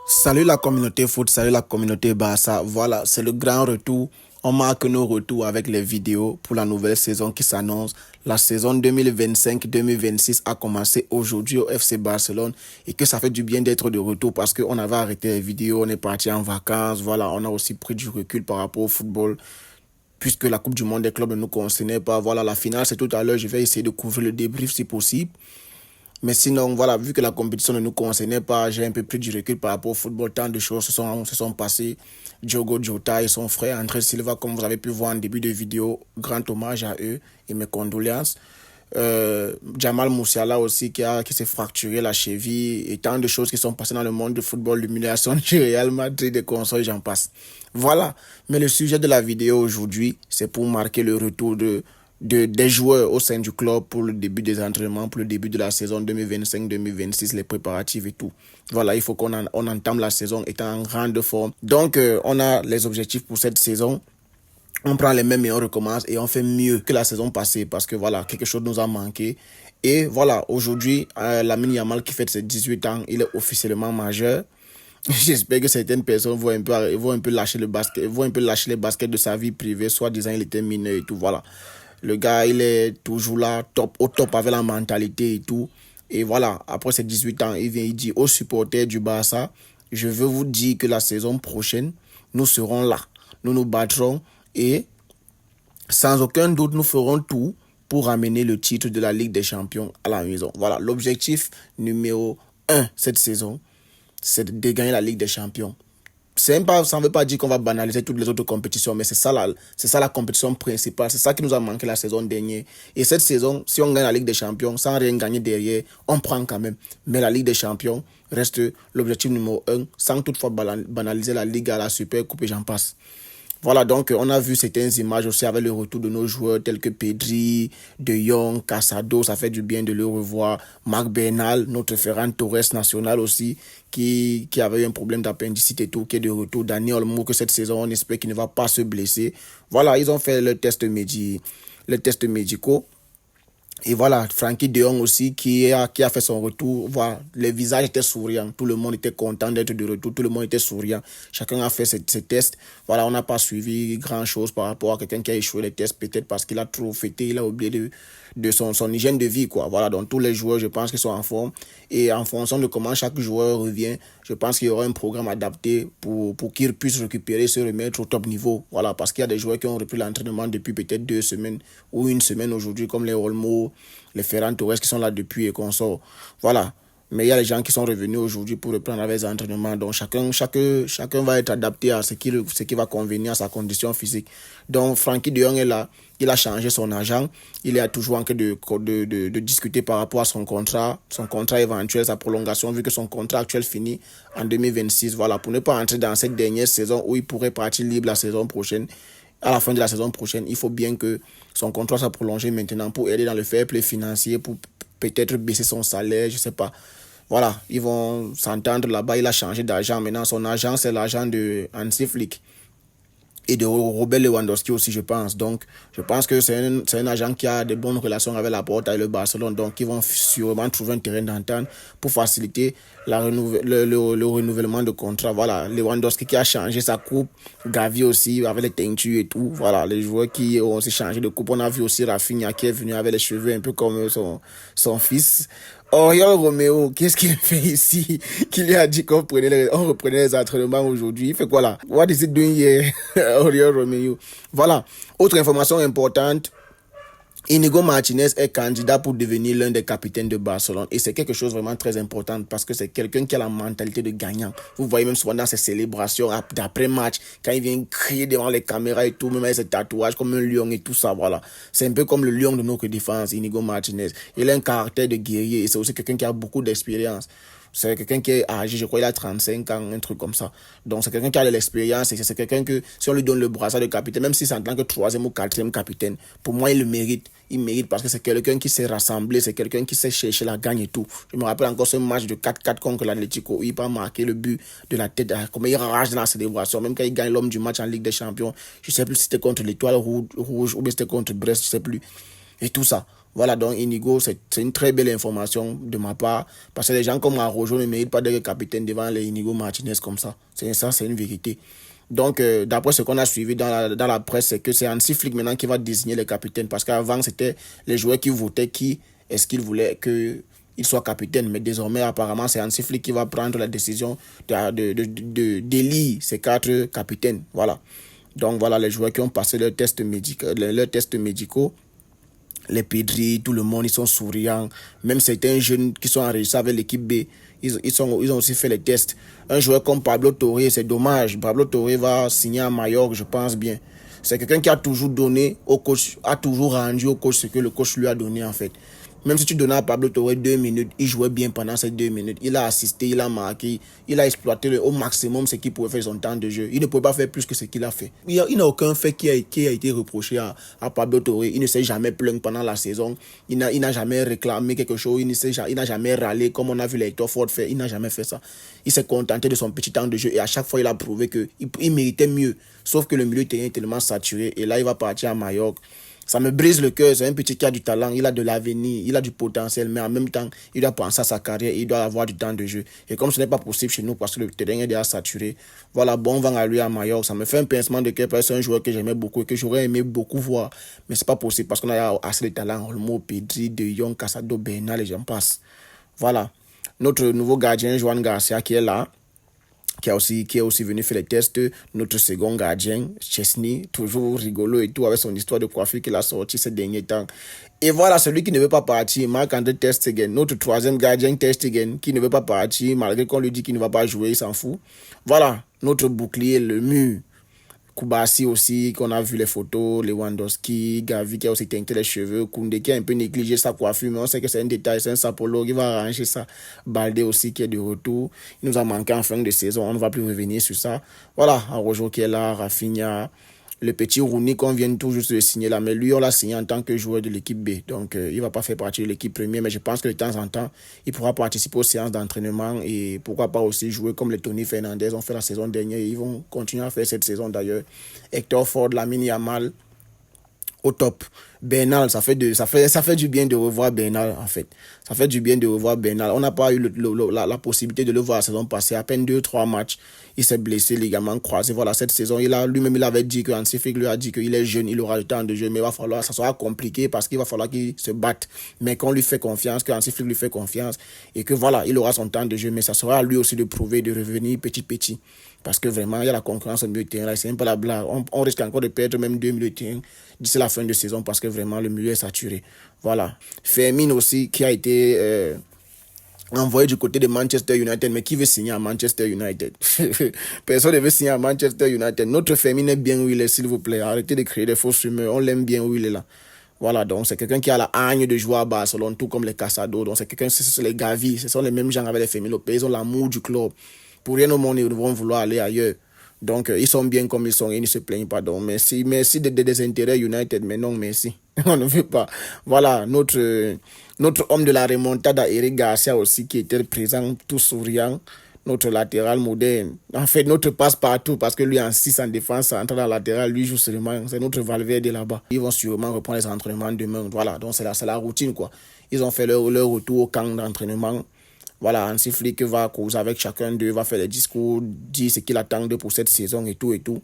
Salut la communauté foot, salut la communauté Barça. Voilà, c'est le grand retour. On marque nos retours avec les vidéos pour la nouvelle saison qui s'annonce. La saison 2025-2026 a commencé aujourd'hui au FC Barcelone et que ça fait du bien d'être de retour parce qu'on avait arrêté les vidéos, on est parti en vacances. Voilà, on a aussi pris du recul par rapport au football puisque la Coupe du Monde des clubs ne nous concernait pas. Voilà, la finale c'est tout à l'heure. Je vais essayer de couvrir le débrief si possible. Mais sinon, voilà, vu que la compétition ne nous concernait pas, j'ai un peu pris du recul par rapport au football. Tant de choses se sont passées. Diogo Jota et son frère André Silva, comme vous avez pu voir en début de vidéo, grand hommage à eux et mes condoléances. Jamal Musiala aussi qui s'est fracturé la cheville et tant de choses qui sont passées dans le monde du football, l'humiliation du Real Madrid, des consoles, j'en passe. Voilà, mais le sujet de la vidéo aujourd'hui, c'est pour marquer le retour des joueurs au sein du club pour le début des entraînements, pour le début de la saison 2025-2026, les préparatifs et tout. Voilà, il faut on entame la saison étant en grande forme. Donc, on a les objectifs pour cette saison. On prend les mêmes et on recommence et on fait mieux que la saison passée parce que voilà, quelque chose nous a manqué. Et voilà, aujourd'hui, Lamine Yamal qui fête ses 18 ans, il est officiellement majeur. J'espère que certaines personnes vont un peu lâcher le basket, vont un peu lâcher les baskets de sa vie privée, soit disant il était mineur et tout, voilà. Le gars, il est toujours là, au top avec la mentalité et tout. Et voilà, après ses 18 ans, il vient, il dit aux supporters du Barça, je veux vous dire que la saison prochaine, nous serons là. Nous nous battrons et sans aucun doute, nous ferons tout pour ramener le titre de la Ligue des Champions à la maison. Voilà, l'objectif numéro 1 cette saison, c'est de gagner la Ligue des Champions. Ça ne veut pas dire qu'on va banaliser toutes les autres compétitions, mais c'est ça la compétition principale. C'est ça qui nous a manqué la saison dernière. Et cette saison, si on gagne la Ligue des Champions, sans rien gagner derrière, on prend quand même. Mais la Ligue des Champions reste l'objectif numéro 1, sans toutefois banaliser la Ligue à la Super Coupe et j'en passe. Voilà, donc on a vu certaines images aussi avec le retour de nos joueurs tels que Pedri, De Jong, Casado, ça fait du bien de le revoir. Marc Bernal, notre Ferran Torres national aussi, qui avait eu un problème d'appendicite et tout, qui est de retour. Dani Olmo, que cette saison, on espère qu'il ne va pas se blesser. Voilà, ils ont fait le test médicaux. Et voilà, Frankie de Jong aussi qui a fait son retour. Voilà, les visages étaient souriants. Tout le monde était content d'être de retour. Tout le monde était souriant. Chacun a fait ses tests. Voilà, on n'a pas suivi grand-chose par rapport à quelqu'un qui a échoué les tests. Peut-être parce qu'il a trop fêté. Il a oublié de son hygiène de vie, quoi. Voilà, donc tous les joueurs, je pense qu'ils sont en forme. Et en fonction de comment chaque joueur revient, je pense qu'il y aura un programme adapté pour qu'ils puissent récupérer, se remettre au top niveau. Voilà, parce qu'il y a des joueurs qui ont repris l'entraînement depuis peut-être 2 semaines ou 1 semaine aujourd'hui, comme les Olmo, les Ferran Torres qui sont là depuis et qu'on sort. Voilà. Mais il y a les gens qui sont revenus aujourd'hui pour reprendre avec les entraînements. Donc chacun va être adapté à ce qui va convenir à sa condition physique. Donc Frankie de Jong est là. Il a changé son agent. Il est toujours en train de discuter par rapport à son contrat éventuel, sa prolongation, vu que son contrat actuel finit en 2026. Voilà, pour ne pas entrer dans cette dernière saison où il pourrait partir libre la saison prochaine. À la fin de la saison prochaine, il faut bien que son contrat soit prolongé maintenant pour aider dans le fair play financier, pour peut-être baisser son salaire, je sais pas. Voilà, ils vont s'entendre là-bas. Il a changé d'agent. Maintenant, son agent, c'est l'agent de Hansi Flick et de Robert Lewandowski aussi, je pense. Donc, je pense que c'est un agent qui a de bonnes relations avec la Porta et le Barcelone. Donc, ils vont sûrement trouver un terrain d'entente pour faciliter le renouvellement de contrat. Voilà, Lewandowski qui a changé sa coupe, Gavi aussi avec les teintures et tout. Voilà, les joueurs qui ont aussi changé de coupe. On a vu aussi Rafinha qui est venu avec les cheveux un peu comme son fils. Oriol Romeo, qu'est-ce qu'il fait ici? Qui lui a dit qu'on reprenait les entraînements aujourd'hui? Il fait quoi là? What is it doing here? Oriol Romeo. Voilà. Autre information importante. Inigo Martinez est candidat pour devenir l'un des capitaines de Barcelone. Et c'est quelque chose vraiment très important parce que c'est quelqu'un qui a la mentalité de gagnant. Vous voyez même souvent dans ses célébrations d'après-match, quand il vient crier devant les caméras et tout, même avec ses tatouages comme un lion et tout ça, voilà. C'est un peu comme le lion de notre défense, Inigo Martinez. Il a un caractère de guerrier et c'est aussi quelqu'un qui a beaucoup d'expérience. C'est quelqu'un qui est âgé, je crois il a 35 ans, un truc comme ça. Donc c'est quelqu'un qui a de l'expérience et c'est quelqu'un que si on lui donne le brassard de capitaine, même si c'est en tant que 3e ou 4e capitaine, pour moi il le mérite. Il mérite parce que c'est quelqu'un qui s'est rassemblé, c'est quelqu'un qui sait chercher la gagne et tout. Je me rappelle encore ce match de 4-4 contre l'Atlético où il a marqué le but de la tête, comme il rage dans la célébration, même quand il gagne l'homme du match en Ligue des Champions. Je sais plus si c'était contre l'Étoile Rouge ou bien c'était contre Brest, je sais plus. Et tout ça. Voilà, donc Inigo, c'est une très belle information de ma part. Parce que les gens comme Arrojo ne méritent pas d'être capitaine devant les Inigo Martinez comme ça. C'est une vérité. Donc, d'après ce qu'on a suivi dans la presse, c'est que c'est Hansi Flick maintenant qui va désigner les capitaines. Parce qu'avant, c'était les joueurs qui votaient qui est-ce qu'ils voulaient qu'il soit capitaine. Mais désormais, apparemment, c'est Hansi Flick qui va prendre la décision d'élire ces 4 capitaines. Voilà. Donc, voilà les joueurs qui ont passé leurs tests médicaux. Les Pedri, tout le monde, ils sont souriants. Même certains jeunes qui sont enregistrés avec l'équipe B, ils ont aussi fait les tests. Un joueur comme Pablo Torre, c'est dommage. Pablo Torre va signer à Mallorca, je pense bien. C'est quelqu'un qui a toujours donné au coach, a toujours rendu au coach ce que le coach lui a donné en fait. Même si tu donnais à Pablo Torre 2 minutes, il jouait bien pendant ces 2 minutes. Il a assisté, il a marqué, il a exploité au maximum ce qu'il pouvait faire son temps de jeu. Il ne pouvait pas faire plus que ce qu'il a fait. Il n'a aucun fait qui a été reproché à Pablo Torre. Il ne s'est jamais plaint pendant la saison. Il n'a jamais réclamé quelque chose. Il n'a jamais râlé comme on a vu les Hector Ford faire. Il n'a jamais fait ça. Il s'est contenté de son petit temps de jeu et à chaque fois, il a prouvé qu'il méritait mieux. Sauf que le milieu de terrain est tellement saturé et là, il va partir à Mallorca. Ça me brise le cœur, c'est un petit qui a du talent, il a de l'avenir, il a du potentiel, mais en même temps, il doit penser à sa carrière, il doit avoir du temps de jeu. Et comme ce n'est pas possible chez nous parce que le terrain est déjà saturé, voilà, bon vent à lui à Mallorca. Ça me fait un pincement de cœur parce que c'est un joueur que j'aimais beaucoup et que j'aurais aimé beaucoup voir. Mais c'est pas possible parce qu'on a assez de talent, Olmo, Pedri, De Jong, Casado, Bernal et j'en passe. Voilà. Notre nouveau gardien, Joan Garcia, qui est là, qui est aussi venu faire les tests. Notre second gardien, Chesney, toujours rigolo et tout, avec son histoire de coiffure qu'il a sorti ces derniers temps. Et voilà, celui qui ne veut pas partir, Marc-André Ter Stegen, notre troisième gardien Ter Stegen, qui ne veut pas partir, malgré qu'on lui dit qu'il ne va pas jouer, il s'en fout. Voilà, notre bouclier, le mur. Koubassi aussi, qu'on a vu les photos, Lewandowski, Gavi qui a aussi teinté les cheveux, Koundé qui a un peu négligé sa coiffure, mais on sait que c'est un détail, c'est un sapolo qui va arranger ça. Baldé aussi qui est de retour. Il nous a manqué en fin de saison, on ne va plus revenir sur ça. Voilà, Arrojo qui est là, Rafinha, le petit Rooney qu'on vient tout juste de signer là, mais lui on l'a signé en tant que joueur de l'équipe B, donc il ne va pas faire partie de l'équipe première, mais je pense que de temps en temps il pourra participer aux séances d'entraînement et pourquoi pas aussi jouer comme les Tony Fernandez ont fait la saison dernière et ils vont continuer à faire cette saison d'ailleurs. Hector Ford, Lamine Yamal au top. Bernal, ça fait du bien de revoir Bernal en fait. Ça fait du bien de revoir Bernal. On n'a pas eu la possibilité de le voir la saison passée. À peine 2-3 matchs, il s'est blessé, ligaments croisés. Voilà, cette saison, lui-même, il avait dit que Hansi Flick lui a dit qu'il est jeune, il aura le temps de jeu, mais ça sera compliqué parce qu'il va falloir qu'il se batte. Mais qu'on lui fait confiance, que Hansi Flick lui fait confiance et que voilà, il aura son temps de jeu, mais ça sera à lui aussi de prouver, de revenir petit. Parce que vraiment, il y a la concurrence au milieu de terrain. Là, c'est un peu la blague. On risque encore de perdre même 2 milieux de terrain d'ici la fin de saison parce que vraiment, le milieu est saturé. Voilà. Fermin aussi, qui a été envoyé du côté de Manchester United, mais qui veut signer à Manchester United? Personne ne veut signer à Manchester United. Notre Fermin est bien où il est, s'il vous plaît. Arrêtez de créer des fausses rumeurs. On l'aime bien où il est là. Voilà, donc c'est quelqu'un qui a la haine de jouer à Barcelone, tout comme les Casado. Donc c'est quelqu'un, c'est les Gavi. Ce sont les mêmes gens avec les Fermin Lopez. Ils ont l'amour du club. Pour rien au monde, ils vont vouloir aller ailleurs. Donc, ils sont bien comme ils sont et ils ne se plaignent pas. Donc, merci des intérêts United, mais non, merci. On ne veut pas. Voilà, notre homme de la remontada, Eric Garcia aussi, qui était présent, tout souriant. Notre latéral moderne. En fait, notre passe-partout, parce que lui, en 6 en défense, entre la latérale, lui joue seulement. C'est notre Valverde là-bas. Ils vont sûrement reprendre les entraînements demain. Voilà, donc c'est la routine, quoi. Ils ont fait leur retour au camp d'entraînement. Voilà, Hansi Flick va causer avec chacun d'eux, va faire des discours, dire ce qu'il attend d'eux pour cette saison et tout.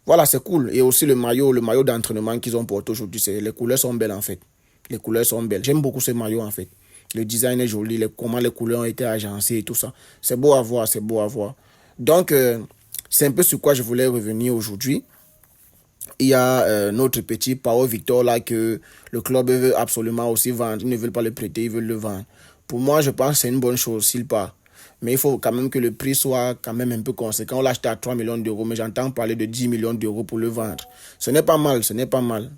Voilà, c'est cool. Et aussi le maillot d'entraînement qu'ils ont porté aujourd'hui, les couleurs sont belles en fait. Les couleurs sont belles. J'aime beaucoup ce maillot en fait. Le design est joli, comment les couleurs ont été agencées et tout ça. C'est beau à voir, c'est beau à voir. Donc, c'est un peu sur quoi je voulais revenir aujourd'hui. Il y a notre petit Pau Victor là que le club veut absolument aussi vendre. Ils ne veulent pas le prêter, ils veulent le vendre. Pour moi, je pense que c'est une bonne chose s'il part. Mais il faut quand même que le prix soit quand même un peu conséquent. On l'a acheté à 3 millions d'euros, mais j'entends parler de 10 millions d'euros pour le vendre. Ce n'est pas mal.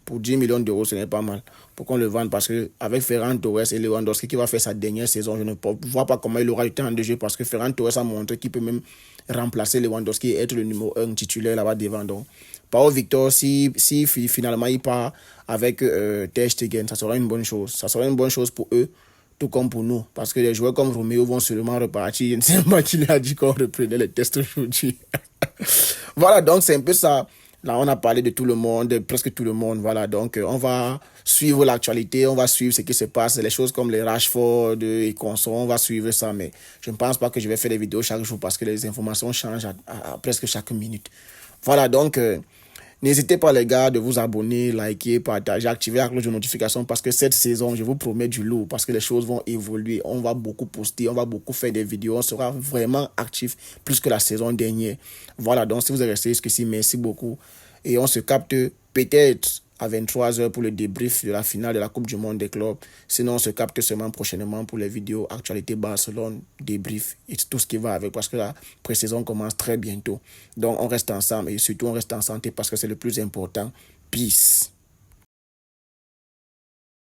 Pour 10 millions d'euros, ce n'est pas mal. Pour qu'on le vende, parce qu'avec Ferran Torres et Lewandowski qui va faire sa dernière saison, je ne vois pas comment il aura du temps de jeu, parce que Ferran Torres a montré qu'il peut même remplacer Lewandowski et être le numéro 1 titulaire là-bas devant. Donc, Pau Victor, si finalement il part avec Ter Stegen, ça sera une bonne chose. Ça sera une bonne chose pour eux. Tout comme pour nous, parce que les joueurs comme Roméo vont seulement repartir. Je ne sais pas qui lui a dit qu'on reprenait les tests aujourd'hui. Voilà, donc c'est un peu ça. Là, on a parlé de tout le monde, de presque tout le monde. Voilà, donc on va suivre l'actualité, on va suivre ce qui se passe, les choses comme les Rashford et consorts, on va suivre ça. Mais je ne pense pas que je vais faire des vidéos chaque jour parce que les informations changent à presque chaque minute. Voilà, donc n'hésitez pas les gars de vous abonner, liker, partager, activer la cloche de notification parce que cette saison, je vous promets du lourd parce que les choses vont évoluer. On va beaucoup poster, on va beaucoup faire des vidéos, on sera vraiment actif plus que la saison dernière. Voilà, donc si vous êtes resté jusqu'ici, merci beaucoup. Et on se capte peut-être à 23h pour le débrief de la finale de la Coupe du Monde des clubs. Sinon, on se capte seulement prochainement pour les vidéos actualité Barcelone, débrief et tout ce qui va avec parce que la pré-saison commence très bientôt. Donc, on reste ensemble et surtout, on reste en santé parce que c'est le plus important. Peace.